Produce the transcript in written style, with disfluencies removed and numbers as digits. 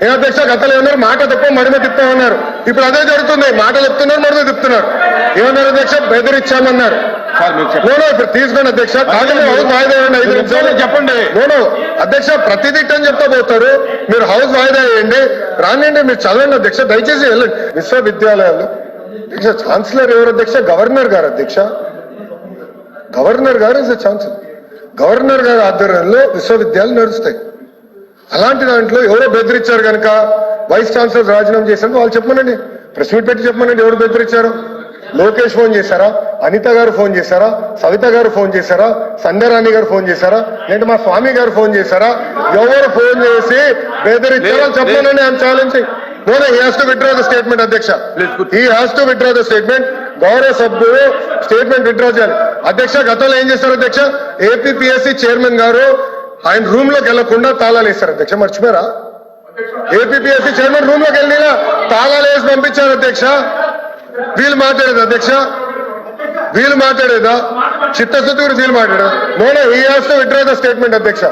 ఏ అధ్యక్ష గతంలో ఏమన్నారు మాట తప్ప మడిమ తిప్పామన్నారు. ఇప్పుడు అదే జరుగుతుంది. మాట చెప్తున్నారు, మడిమ తిప్పుతున్నారు. ఏమన్నారు అధ్యక్ష? బెదిరిచ్చామన్నారు. నోనో ఇప్పుడు తీసుకోండి అధ్యక్ష. హౌస్ వాయిదా వేయండి 5 నిమిషాలు చెప్పండి. నోనో అధ్యక్ష ప్రతిదిట్టని చెప్తా పోతారు. మీరు హౌస్ వాయిదా వేయండి, రానియండి, మీరు చదవండి అధ్యక్ష. దయచేసి వెళ్ళండి. విశ్వవిద్యాలయాలు అధ్యక్ష ఛాన్సలర్ ఎవరు అధ్యక్ష? గవర్నర్ గారు అధ్యక్ష. గవర్నర్ గారు ఇస్ ఛాన్సలర్. గవర్నర్ గారి ఆధ్వర్యంలో విశ్వవిద్యాలయాలు నడుస్తాయి. అలాంటి దాంట్లో ఎవరో బెదిరించారు కనుక వైస్ ఛాన్సలర్ రాజీనామా చేశారు. వాళ్ళు చెప్పమనండి, ప్రెస్ మీట్ పెట్టి చెప్పమనండి ఎవరు బెదిరించారు. లోకేష్ ఫోన్ చేశారా? అనిత గారు ఫోన్ చేశారా? సవిత గారు ఫోన్ చేశారా? సంధ్యారాణి గారు ఫోన్ చేశారా? లేదంటే మా స్వామి గారు ఫోన్ చేశారా? ఎవరు ఫోన్ చేసి బెదిరించారో చెప్పమనండి. I'm challenging. No, he has to withdraw the statement, అధ్యక్ష. He has to withdraw the statement. గౌరవ సభ్యుడు స్టేట్మెంట్ విత్డ్రా చేయాలి. అధ్యక్ష గతంలో ఏం చేశారు అధ్యక్ష? ఏపీపీఎస్సీ చైర్మన్ గారు ఆయన రూమ్ లోకి వెళ్లకుండా తాళాలు వేశారు అధ్యక్ష. మర్చిపోయారా? ఏపీపీఎస్సీ చైర్మన్ రూమ్ లోకి వెళ్ళినా తాళాలు వేసి పంపించారు అధ్యక్ష. వీళ్ళు మాట్లాడేది అధ్యక్ష, వీళ్ళు మాట్లాడేదా? చిత్తశుద్ధి కూడా వీళ్ళు మాట్లాడారు. No, he has to withdraw the statement అధ్యక్ష.